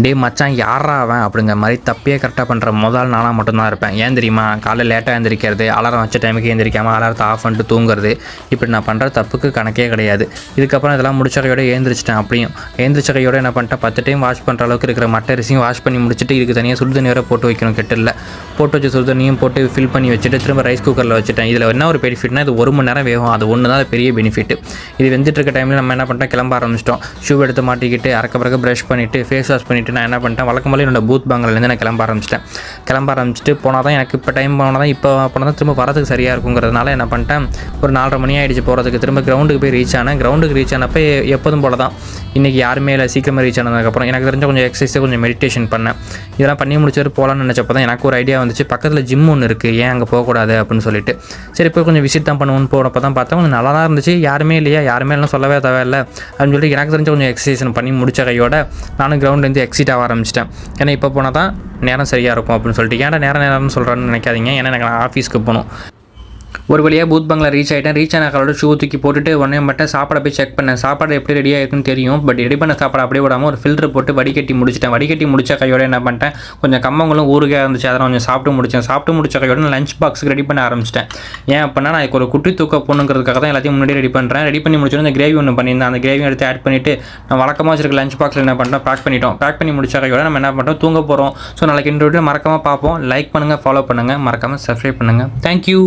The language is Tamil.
டே மச்சான் யாரா அவன் அப்படிங்கிற மாதிரி தப்பே கரெக்டாக பண்ணுற முதல் நாளாக மட்டும்தான் இருப்பேன். ஏன் தெரியுமா? காலையில் லேட்டாக எழுந்திரிக்கிறது, அலாரம் வச்ச டைமுக்கு எழுந்திரிக்காமல் அலாரத்தை ஆஃப் பண்ணிட்டு தூங்குறது, இப்படி நான் பண்ணுற தப்புக்கு கணக்கே கிடையாது. இதுக்கப்புறம் இதெல்லாம் முடிச்ச கையோட எழுந்திரிச்சிட்டேன். அப்படியும் எழுந்திரிச்ச கையோட என்ன பண்ணிட்டேன், 10 டைம் வாஷ் பண்ணுற அளவுக்கு இருக்கிற மட்டை அரிசியும் வாஷ் பண்ணி முடிச்சுட்டு இதுக்கு தனியாக சுடுதண்ணி வேறு போட்டு வைக்கணும் கெட்டில். போட்டு வச்சு சுடுதண்ணியும் போட்டு ஃபில் பண்ணி வச்சுட்டு திரும்ப ரைஸ் குக்கரில் வச்சுட்டேன். இதில் என்ன ஒரு பெனிஃபிட்னா, இது 1 மணி நேரம் வேகும். அது ஒன்று தான் பெரிய பெனிஃபிட். இது வெந்துட்டு இருக்க டைமில் நம்ம என்ன பண்ணிட்டோம், கிளம்ப ஆரம்பிச்சிட்டோம். ஷூ எடுத்து மாட்டிக்கிட்டு அறக்க பிறகு ப்ரஷ் பண்ணிவிட்டு ஃபேஸ் வாஷ் பண்ணிவிட்டு நான் என்ன பண்ணிட்டேன், வழக்கம் போல என்னோட பூத் பங்கலேருந்து நான் கிளம்ப ஆரம்பிச்சிட்டு போனால் தான் எனக்கு இப்போ டைம் போனால் தான் திரும்ப வரதுக்கு சரியாக இருக்குங்கிறதுனால என்ன பண்ணிட்டேன், ஒரு 4:30 மணி ஆகிடுச்சு போகிறதுக்கு. திரும்ப கிரவுண்டுக்கு போய் ரீச் ஆனேன். கிரவுண்டுக்கு ரீச் ஆனப்போ எப்போதும் போல தான் இன்றைக்கி யாருமே இல்லை. சீக்கிரமாக ரீச் ஆனதுக்கப்புறம் எனக்கு தெரிஞ்ச கொஞ்சம் எக்ஸசைஸை கொஞ்சம் மெடிடேஷன் பண்ணேன். இதெல்லாம் பண்ணி முடிச்சுட்டு போகலான்னு நினச்சப்போ தான் எனக்கு ஒரு ஐடியா வந்துச்சு, பக்கத்தில் ஜிம் ஒன்று இருக்குது, ஏன் அங்கே போகக்கூடாது அப்படின்னு சொல்லிட்டு சரி போய் கொஞ்சம் விசிட் தான் பண்ணுவோன்னு போகிறப்ப தான் பார்த்தா கொஞ்சம் நல்லா தான் இருந்துச்சு. யாருமே இல்லைன்னு சொல்லவே தேவையில்லை அப்படின்னு சொல்லிட்டு எனக்கு தெரிஞ்ச கொஞ்சம் எக்ஸசைஸ் பண்ணி முடிச்ச கையோட நானும் கிரவுண்ட்லேருந்து எக்ஸிட் ஆக ஆரம்பிச்சிட்டேன். ஏன்னா இப்போ போனால் தான் நேரம் சரியாக இருக்கும் அப்படின்னு சொல்லிட்டு. ஏன்டா நேரம்னு சொல்கிறேன்னு நினைக்காதீங்க, ஏன்னா எனக்கு ஆஃபீஸ்க்கு போகணும். ஒரு வழியாக பூத் பங்களா ரீச் ஆகிட்டேன். ரீச் ஆன காலோட ஷூ தூக்கி போட்டுட்டு உடனே மட்டும் சாப்பாட போய் செக் பண்ணேன். சாப்பாடு எப்படி ரெடியாக இருக்குன்னு தெரியும், பட் ரெடி பண்ண சாப்பாடு அப்படியே விடாமல் ஒரு ஃபில்டர் போட்டு வடிகட்டி முடிச்சிட்டேன். வடிகட்டி முடிச்ச கையோட என்ன பண்ணிட்டேன், கொஞ்சம் கம்மங்களும் ஊறுகாய் இருந்துச்சு, அதை கொஞ்சம் சாப்பிட்டு முடிச்ச கையோட நான் லஞ்ச் பாக்ஸுக்கு ரெடி பண்ண ஆரம்பிச்சிட்டேன். ஏன் அப்படின்னா, நான் ஒரு குட்டி தூக்க போகணுங்கிறதுக்காக தான் எல்லாத்தையும் முன்னாடி ரெடி பண்ணுறேன். ரெடி பண்ணி முடிச்சோன்னு அந்த கிரேவி ஒன்று பண்ணியிருந்தேன். அந்த கிரேவி எடுத்து ஆட் பண்ணிவிட்டு நான் வழக்கமாக வச்சிருக்க லஞ்ச் பாக்ஸில் என்ன பண்ணிட்டோம், பேக் பண்ணி முடிச்ச கையோட நம்ம என்ன பண்ணிட்டோம், தூங்க போகிறோம். ஸோ நாளைக்கு இந்த வீடியோ மறக்காமல் பார்ப்போம். லைக் பண்ணுங்கள், ஃபாலோ பண்ணுங்கள், மறக்காமல் சப்ஸ்கிரைப் பண்ணுங்கள். தேங்க்யூ.